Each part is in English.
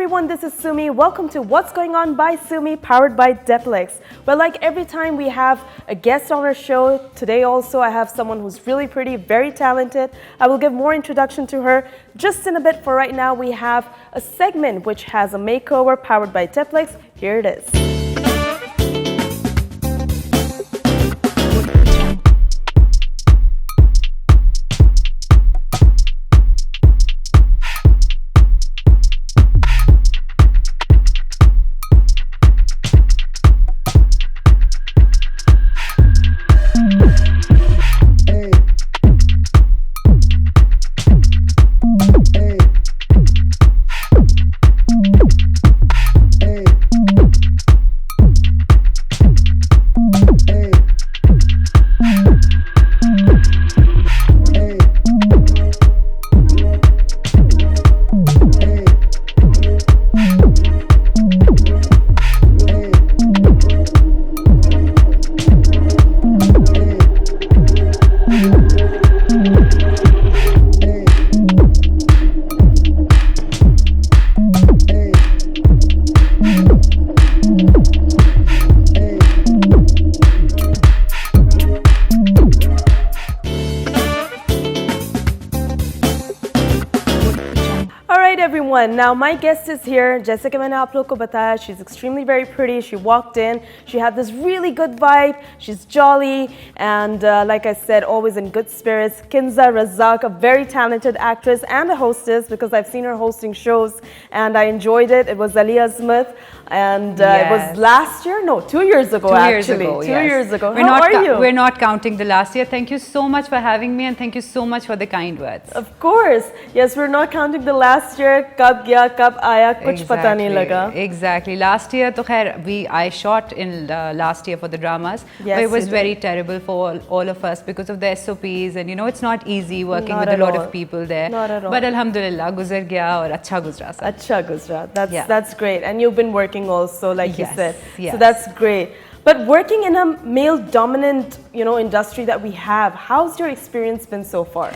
everyone, this is Sumi. Welcome to What's Going On by Sumi, powered by Depilex. Well, like every time we have a guest on our show, today also I have someone who's really pretty, very talented. I will give more introduction to her just in a bit. For right now, we have a segment which has a makeover powered by Depilex. Here it is. Now my guest is here. जैसे कि मैंने आप लोग को बताया, she's extremely very pretty. She walked in, she had this really good vibe. She's jolly and like I said, always in good spirits. Kinza Razzak, a very talented actress and a hostess because I've seen her hosting shows and I enjoyed it. It was Aliyah Smith and it was last year? No, 2 years ago actually. 2 years ago. How are you? We're not counting the last year. Thank you so much for having me and thank you so much for the kind words. Of course. Yes, we're not counting the last year. कब गया कब आया कुछ पता नहीं लगा. Exactly. Last year तो खैर I shot in last year for the dramas. Yes, but it was very terrible for all of us because of the SOPs and you know it's not easy working with a lot of people there. Not at all. But alhamdulillah गुजर गया और अच्छा गुजरा सब. अच्छा गुजरा. That's great. And you've been working also like you said. Yes. So that's great. But working in a male dominant, you know, industry that we have, how's your experience been so far?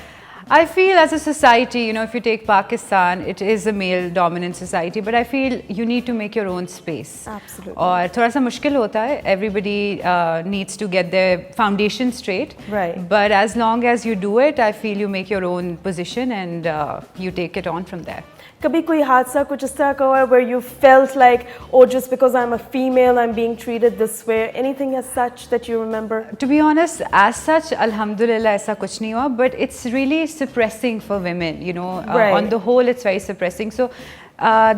I feel as a society, you know, if you take Pakistan, it is a male-dominant society, but I feel you need to make your own space. Absolutely. और थोड़ा सा मुश्किल होता है. Everybody needs to get their foundation straight. Right. But as long as you do it, I feel you make your own position and you take it on from there. कभी कोई हादसा कुछ इस तरह का हुआ where you felt like, oh, just because I'm a female, I'm being treated this way? Anything as such that you remember? To be honest, as such, alhamdulillah, ऐसा कुछ नहीं हुआ. But it's really suppressing for women, you know. On the whole, it's very suppressing. So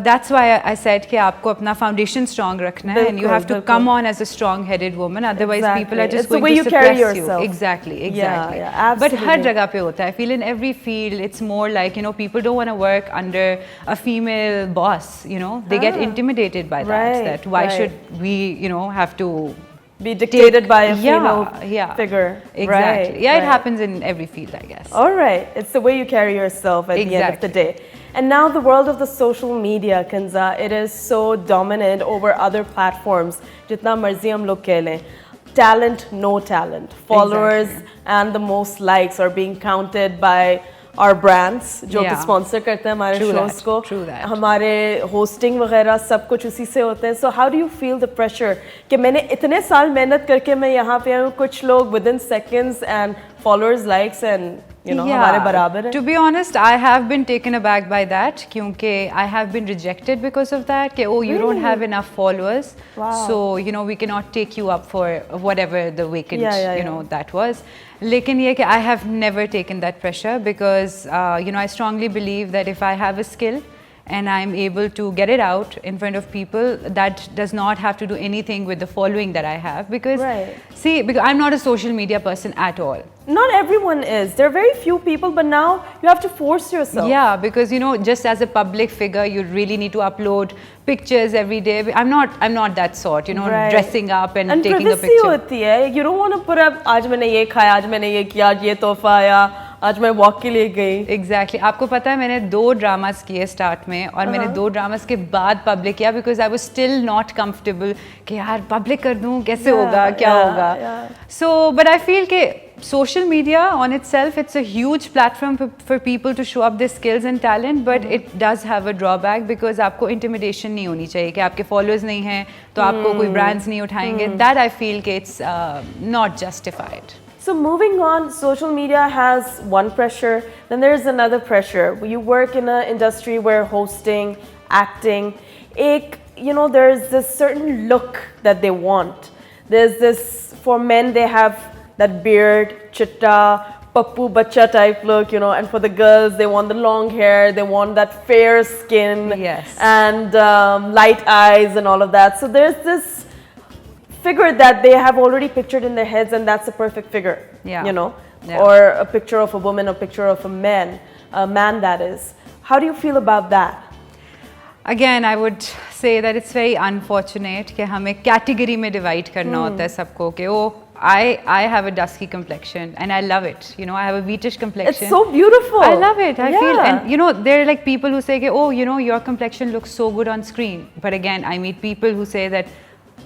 that's why I said कि आपको अपना foundation strong रखना है and you have to come on as a strong-headed woman. Otherwise, people are just going to suppress you. Exactly. Yeah, absolutely. But हर जगह पे होता है. I feel in every field, it's more like, you know, people don't want to work under a female boss, you know. They get intimidated by that. That why should we, you know, have to be dictated by a female figure. Exactly. It happens in every field, I guess. All right. It's the way you carry yourself at the end of the day. And now the world of the social media, Kinza, it is so dominant over other platforms. Jitna marzi hum log keh lein. Talent, no talent. Followers and the most likes are being counted by our brands जो कि sponsor करते हैं हमारे shows को. हमारे hosting वगैरह सब कुछ उसी से होते हैं. So how do you feel the pressure कि मैंने इतने साल मेहनत करके मैं यहाँ पे आऊँ, कुछ लोग with in seconds and followers likes and you know, हमारे बराबर है. To be honest, I have been taken aback by that क्योंकि I have been rejected because of that कि oh, you don't have enough followers, so you know we cannot take you up for whatever the vacant you know that was. लेकिन ये कि I have never taken that pressure because you know I strongly believe that if I have a skill and I'm able to get it out in front of people, that does not have to do anything with the following that I have because see, because I'm not a social media person at all. Not everyone is. There are very few people, but now you have to force yourself. Yeah, because you know, just as a public figure, you really need to upload pictures every day. I'm not that sort, you know, dressing up and taking a picture. होती है. You don't want to put up आज मैंने ये खाया, आज मैंने ये किया, आज ये तोहफा आया, आज मैं वॉक के लिए गई. Exactly. आपको पता है मैंने 2 ड्रामास किए स्टार्ट में और मैंने 2 ड्रामास के बाद पब्लिक किया because I was still not comfortable कि यार पब्लिक कर दूँ कैसे होगा क्या होगा. So but I feel कि social media on itself, it's a huge platform for people to show up their skills and talent, but it does have a drawback because आपको intimidation नहीं होनी चाहिए कि आपके followers नहीं हैं तो आपको कोई brands नहीं उठाएंगे. That I feel कि it's not justified. So moving on, social media has one pressure, then there's another pressure. You work in an industry where hosting, acting, there's this certain look that they want. There's this, for men they have that beard, chitta, pappu bacha type look, and for the girls they want the long hair, they want that fair skin, yes, and light eyes and all of that. So there's this figure that they have already pictured in their heads, and that's the perfect figure, Yeah. or a picture of a woman, a picture of a man that is. How do you feel about that? Again, I would say that it's very unfortunate कि हमें category में divide करना होता है सबको कि I have a dusky complexion and I love it. I have a wheatish complexion. It's so beautiful. I love it. I feel, and there are like people who say, your complexion looks so good on screen. But again, I meet people who say that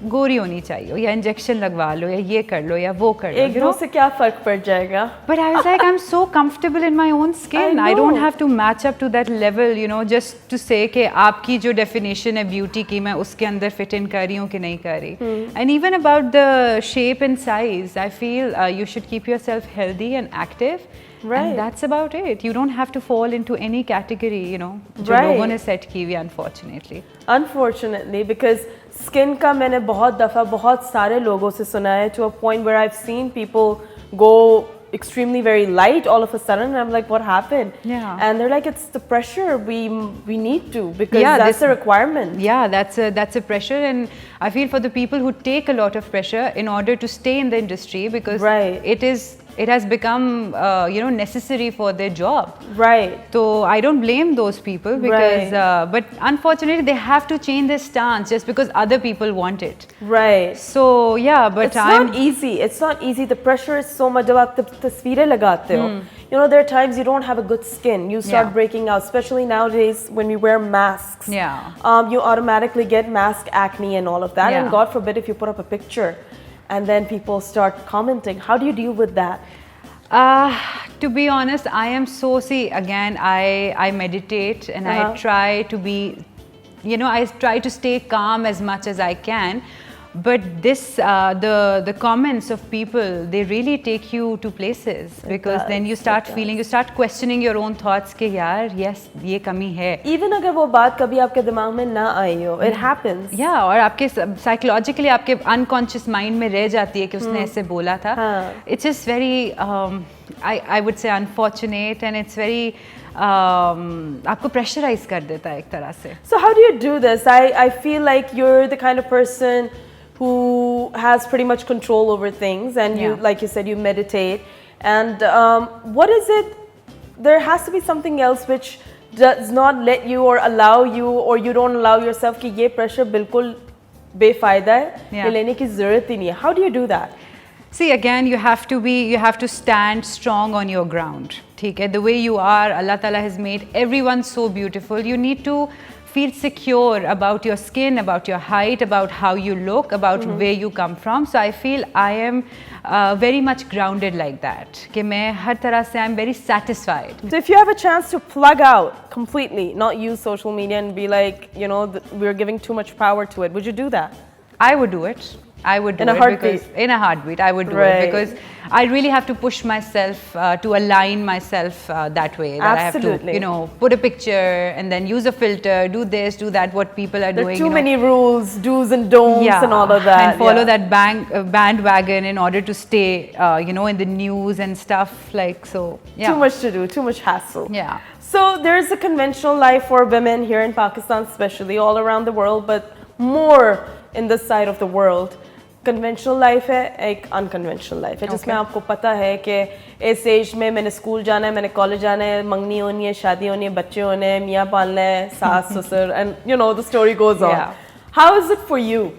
गोरी होनी चाहिए या injection लगवा लो या ये कर लो या वो कर लो. एक दो से क्या फर्क पड़ जाएगा? But I was like, I'm so comfortable in my own skin. I don't have to match up to that level, just to say कि आपकी जो definition है beauty की मैं उसके अंदर fit in कर रही हूँ कि नहीं कर रही. And even about the shape and size, I feel you should keep yourself healthy and active. Right. And that's about it. You don't have to fall into any category, जो लोगों ने set की हुई, unfortunately. Unfortunately, because skin का मैंने बहुत दफ़ा बहुत सारे लोगों से सुना है, to a point where I've seen people go extremely very light all of a sudden, and I'm like, what happened? Yeah. And they're like, it's the pressure, we need to, because that's a requirement. Yeah, that's a pressure, and I feel for the people who take a lot of pressure in order to stay in the industry, because it has become necessary for their job. Right. So I don't blame those people because but unfortunately they have to change their stance just because other people want it. Right. So yeah, but it's not easy. It's not easy. The pressure is so much. जब आप तस्वीरें लगाते हो, there are times you don't have a good skin. You start breaking out, especially nowadays when we wear masks. Yeah. You automatically get mask acne and all of that. And God forbid if you put up a picture and then people start commenting. How do you deal with that? To be honest, I am again, I meditate and I try to be, I try to stay calm as much as I can. But this, the comments of people, they really take you to places because then you start feeling, you start questioning your own thoughts कि यार, yes, ये कमी है. Even अगर वो बात कभी आपके दिमाग में ना आई हो, it happens. Yeah, और आपके psychologically आपके unconscious mind में रह जाती है कि उसने ऐसे बोला था. It's just very, I would say unfortunate, and it's very आपको pressurize कर देता है एक तरह से. So how do you do this? I feel like you're the kind of person who has pretty much control over things, and you, like you said, you meditate. And what is it? There has to be something else which does not let you or allow you, or you don't allow yourself कि ये pressure बिल्कुल बेफायदा है, ये लेने की ज़रूरत ही नहीं है. How do you do that? See, again, you have to stand strong on your ground. ठीक है? The way you are, Allah Ta'ala has made everyone so beautiful. You need to feel secure about your skin, about your height, about how you look, about where you come from. So I feel I am very much grounded like that. कि मैं हर तरह से I'm very satisfied. So if you have a chance to plug out completely, not use social media and be like, we're giving too much power to it, would you do that? I would do it. I would do in it a heartbeat. Because in a heartbeat I would do it because I really have to push myself to align myself that way. That Absolutely. I have to, put a picture and then use a filter, do this, do that, what people are doing. There are too many rules, do's and don'ts and all of that. And follow that bandwagon in order to stay, in the news and stuff like so. Yeah. Too much to do, too much hassle. Yeah. So there's a conventional life for women here in Pakistan, especially all around the world, but more in this side of the world. Conventional life है, एक unconventional life है, जिसमें आपको पता है कि इस as में मैंने स्कूल जाना है, मैंने कॉलेज जाना है, मंगनी होनी है, शादी होनी है, बच्चे होने हैं, मियाँ पालना है, सास ससुर, and the story goes on. How is it for you?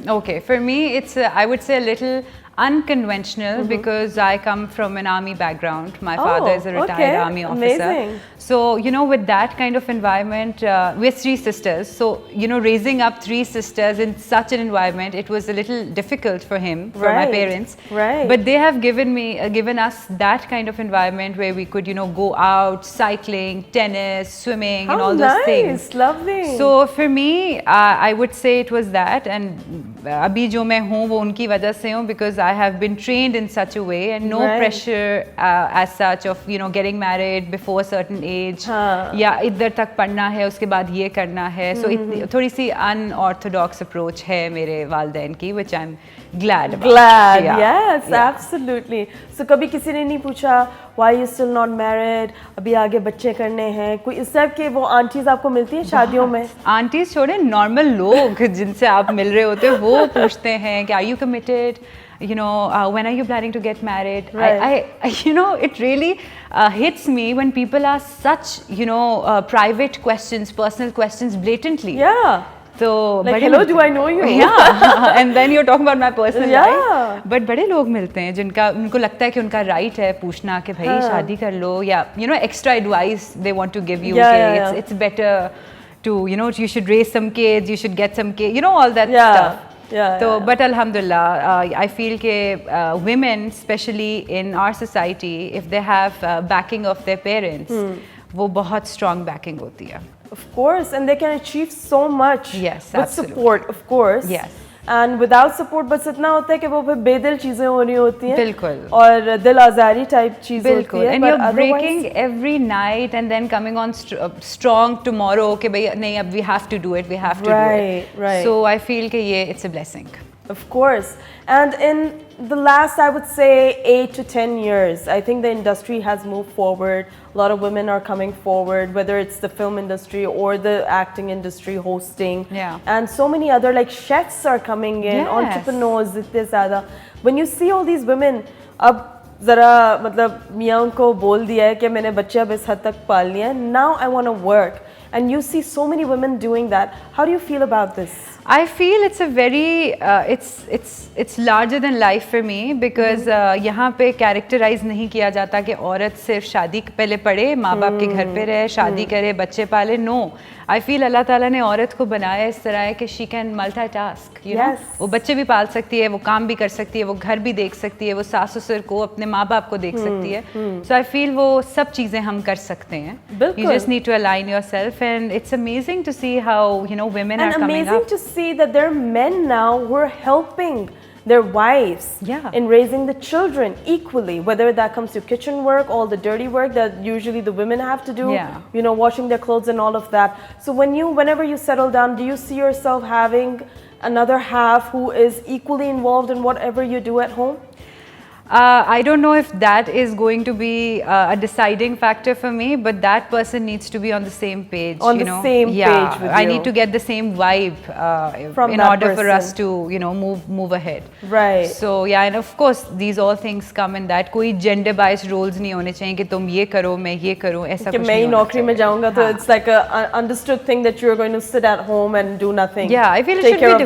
Okay, for me it's I would say a little unconventional because I come from an army background. My father is a retired army officer. Amazing. So, you know, with that kind of environment, we're 3 sisters. So, you know, raising up 3 sisters in such an environment, it was a little difficult for him, for my parents. Right. But they have given us that kind of environment where we could, you know, go out, cycling, tennis, swimming, and all those things. Lovely. So for me, I would say it was that, and abhi jo main hoon wo unki wajah se hoon, because I have been trained in such a way, and no pressure as such of, you know, getting married before a certain age, या इधर तक पढ़ना है, उसके बाद ये करना है. So थोड़ी सी unorthodox approach है मेरे वालिदैन की, which I'm glad about. Yes, absolutely. So कभी किसी ने नहीं पूछा why you still not married, अभी आगे बच्चे करने हैं, कोई इस टाइप के वो आंटीज आपको मिलती हैं शादियों में? आंटीज छोड़े, नॉर्मल लोग जिनसे आप मिल रहे होते हो वो पूछते हैं कि are you committed, you know, when are you planning to get married? I you know, it really hits me when people ask such, you know, private questions, personal questions blatantly. Yeah. So, like, hello, do I know you? Yeah. And then you're talking about my personal life. But बड़े लोग मिलते हैं जिनका उनको लगता है कि उनका right है पूछना कि भाई शादी कर लो, या you know, extra advice they want to give you. It's better to, you know, you should raise some kids, you should get some kids, you know, all that stuff. So, but alhamdulillah, I feel that women, especially in our society, if they have backing of their parents, वो बहुत strong backing होती है. Of course, and they can achieve so much. Yes, with absolutely. support, of course. Yes. And without support, बस इतना होता है कि वो फिर बेदिल चीजें होनी होती हैं. बिल्कुल. और दिल आज़ारी type चीज़ होती है. And you're breaking every night and then coming on strong tomorrow कि भाई नहीं, अब we have to do it, we have to do it. Right. So I feel कि ये it's a blessing. Of course. And in the last, I would say, 8 to 10 years, I think the industry has moved forward. A lot of women are coming forward, whether it's the film industry or the acting industry, hosting. Yeah. And so many other, like, chefs are coming in, entrepreneurs, itne zyada. When you see all these women, अब ज़रा मतलब मियाँ को बोल दिया है कि मैंने बच्चे अब इस हद तक पाल लिया है. Now I want to work. And you see so many women doing that. How do you feel about this? I feel it's a very it's larger than life for me, because यहाँ पे characterize नहीं किया जाता कि औरत सिर्फ शादी पहले पढ़े, माँ बाप के घर पे रहे, शादी करे, बच्चे पाले. No, I feel अल्लाह ताला ने औरत को बनाया इस तरह है कि she can multitask, you know. वो बच्चे भी पाल सकती है, वो काम भी कर सकती है, वो घर भी देख सकती है, वो सास ससुर को, अपने माँ बाप को देख सकती है. So I feel वो सब चीज़ें हम कर सकते हैं. You just need to align yourself, and it's amazing to see how, you know, women are coming up. And amazing to see that there are men now who are helping their wives in raising the children equally, whether that comes to kitchen work, all the dirty work that usually the women have to do, you know, washing their clothes and all of that. So whenever you settle down, do you see yourself having another half who is equally involved in whatever you do at home? I don't know if that is going to be a deciding factor for me, but that person needs to be on the same page. On the same page with you. I need to get the same vibe in order for us to, you know, move ahead. Right. So yeah, and of course these all things come in that. कोई gender based roles नहीं होने चाहिए कि तुम ये करो मैं ये करूँ, ऐसा कुछ नहीं होना चाहिए. कि मैं नौकरी में जाऊँगा तो it's like a understood thing that you're going to sit at home and do nothing. Yeah, I feel it should be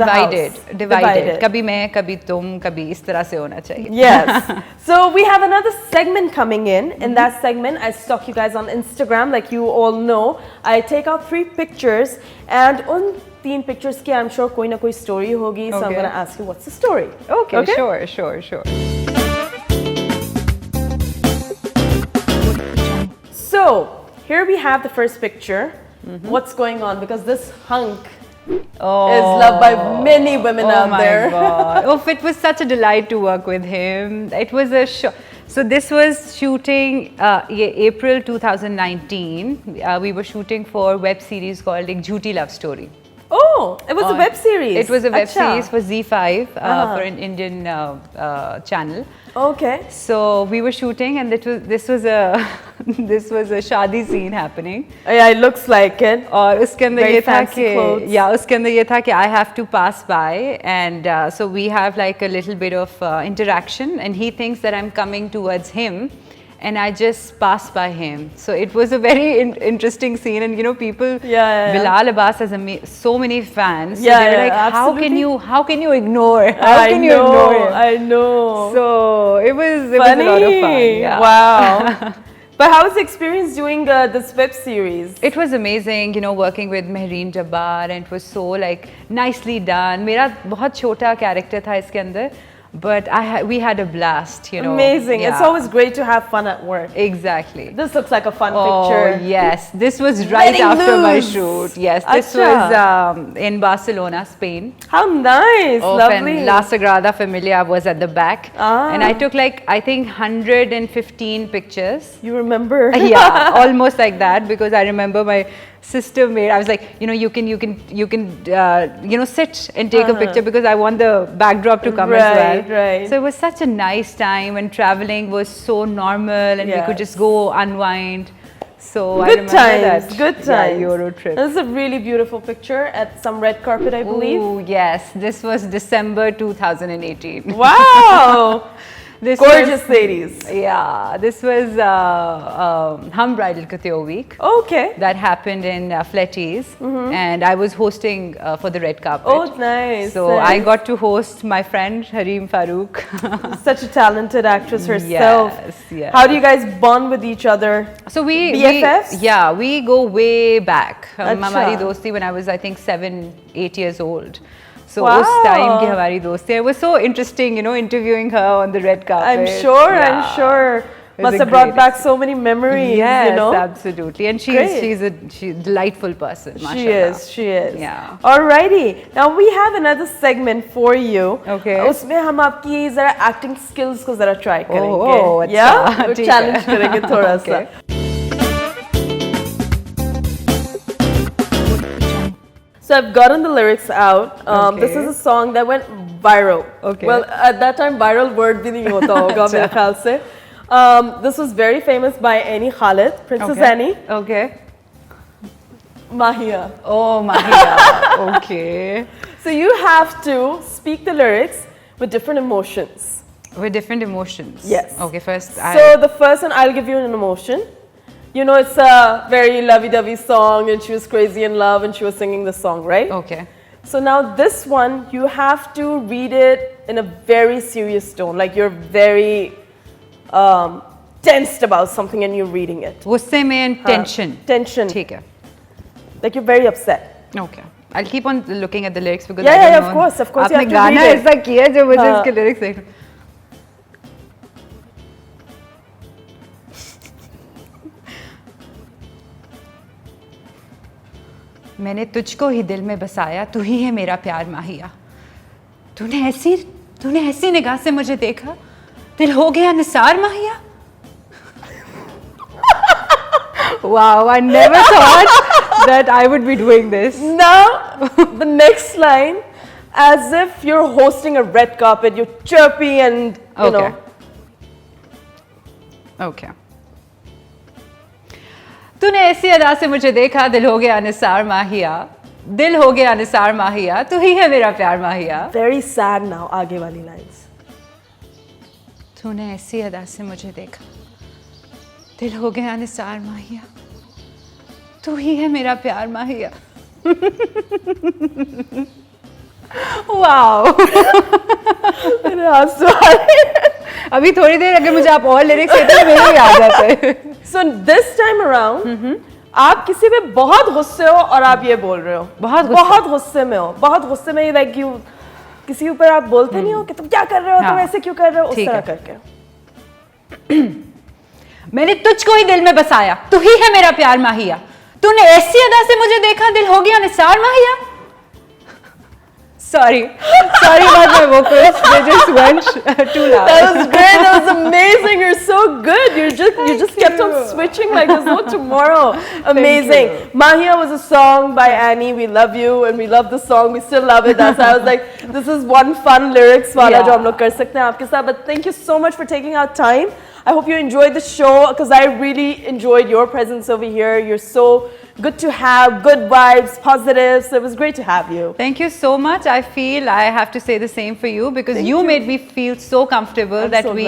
divided. कभी मैं, कभी तुम, कभी इस तरह से होना चाहिए. Yes. So we have another segment coming in. In that segment, I stalk you guys on Instagram, like you all know. I take out 3 pictures, and on 3 pictures ki I'm sure koi na koi story hogi. So I'm going to ask you, what's the story? Okay. Sure. So here we have the first picture. What's going on? Because this hunk is loved by many women out there. Oh my God. It was such a delight to work with him. It was a show. So this was shooting April 2019. We were shooting for a web series called Ek Jhooti Love Story. Oh, it was a web series. It was a web series for Z5 for an Indian channel. Okay. So we were shooting, and this was a shadi scene happening. Yeah, it looks like it. और उसके अंदर ये था कि उसके अंदर ये था कि I have to pass by, and so we have like a little bit of interaction, and he thinks that I'm coming towards him, and I just passed by him. So it was a very interesting scene, and you know, people, Bilal Abbas has so many fans. So they were like, how can you ignore? How can you ignore him? I know. So it was a lot of fun. Yeah. Wow. But how was the experience doing this web series? It was amazing, you know, working with Mehreen Jabbar, and it was so like nicely done. मेरा बहुत छोटा character था इसके अंदर, but we had a blast, you know. Amazing. Yeah. It's always great to have fun at work. Exactly. This looks like a fun picture. Oh, yes. This was right after my shoot. Yes, this was in Barcelona, Spain. How nice. Lovely. And La Sagrada Familia was at the back. And I took like, I think 115 pictures. You remember? Yeah, almost like that, because I remember my sister made, I was like, you know, you can you know, sit and take a picture, because I want the backdrop to come as well. Right. So it was such a nice time, and traveling was so normal, and we could just go unwind. So good times. Good times. Yeah, Euro trip. This is a really beautiful picture at some red carpet, I believe. Oh yes, this was December 2018. Wow. Gorgeous ladies. Yeah, this was Hum Bridal Couture Week. Okay. That happened in Fletties, and I was hosting for the red carpet. Oh, nice. So I got to host my friend Harim Farooq. Such a talented actress herself. Yes. How do you guys bond with each other? So we BFFs? We go way back. Hamari dosti when I was, I think, 7, 8 years old. So wow. Us time ki hamari dosti. It was so interesting, you know, interviewing her on the red carpet. I'm sure. Must have brought back so many memories. Yes, you know? Absolutely. And she's a delightful person. Mashallah. She is. Yeah. Alrighty. Now we have another segment for you. Okay. उसमें हम आपकी जरा acting skills को जरा try करेंगे. Oh, yeah. Challenge करेंगे थोड़ा सा. So I've gotten the lyrics out. This is a song that went viral. Okay. Well, at that time, viral word भी नहीं होता होगा मेरे ख्याल से. This was very famous by Annie Khalid, Princess Annie. Okay. Mahia. Oh, Mahia. Okay. So you have to speak the lyrics with different emotions. With different emotions? Yes. Okay, first So the first one, I'll give you an emotion. You know, it's a very lovey-dovey song, and she was crazy in love, and she was singing the song, right? Okay. So now this one, you have to read it in a very serious tone, like you're very tensed about something and you're reading it. Gusse mein tension. Tension. ठीक है. Like you're very upset. Okay. I'll keep on looking at the lyrics because I don't know. of course. आपने गाना ऐसा किया जो मुझे इसके lyrics देख. मैंने तुझको ही दिल में बसाया, तू ही है मेरा प्यार माहिया. तूने ऐसी निगाह से मुझे देखा, दिल हो गया निसार माहिया. Wow, I never thought that I would be doing this. Now, the next line, as if you're hosting a red carpet, you're chirpy and, you know. Okay. तूने ऐसी अदा से मुझे देखा, दिल हो गया निसार माहिया. दिल हो गया निसार माहिया, तू ही है मेरा प्यार माहिया. Very sad now, आगे वाली lines. तूने ऐसी अदा से मुझे देखा, दिल हो गया निसार माहिया. तू ही है मेरा प्यार माहिया. Wow. मेरे आंसू आ रहे हैं. अभी थोड़ी देर अगर मुझे आप और लिरिक्स देते तो मेरे भी आ जाते. So this time around, आप किसी पे बहुत गुस्से हो और आप ये बोल रहे हो. बहुत गुस्से में हो. बहुत गुस्से में like you किसी ऊपर आप बोलते नहीं हो कि तुम क्या कर रहे हो, तुम ऐसे क्यों कर रहे हो, उस तरह करके. मैंने तुझको ही दिल में बसाया, तू ही है मेरा प्यार माहिया. तूने ऐसी अदा से मुझे देखा, दिल हो गया निसार माहिया. Sorry about my vocals. They just went too loud. That was great. That was amazing. You're so good. You just kept on switching like there's no tomorrow. Amazing. Mahia was a song by Annie. We love you and we love the song. We still love it. That's why I was like, this is one fun lyrics wala jo hum log kar sakte hain aapke sath. But thank you so much for taking out time. I hope you enjoyed the show because I really enjoyed your presence over here. You're so good to have, good vibes, positives. So it was great to have you. Thank you so much. I feel I have to say the same for you because you made me feel so comfortable that we,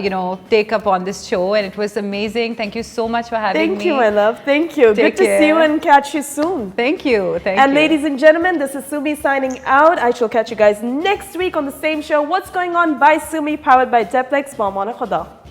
you know, take up on this show, and it was amazing. Thank you so much for having me. Thank you, my love. Thank you. Good to see you and catch you soon. Thank you. Thank you. And ladies and gentlemen, this is Sumi signing out. I shall catch you guys next week on the same show. What's Going On by Sumi, powered by Depilex. Ma'amana Khuda.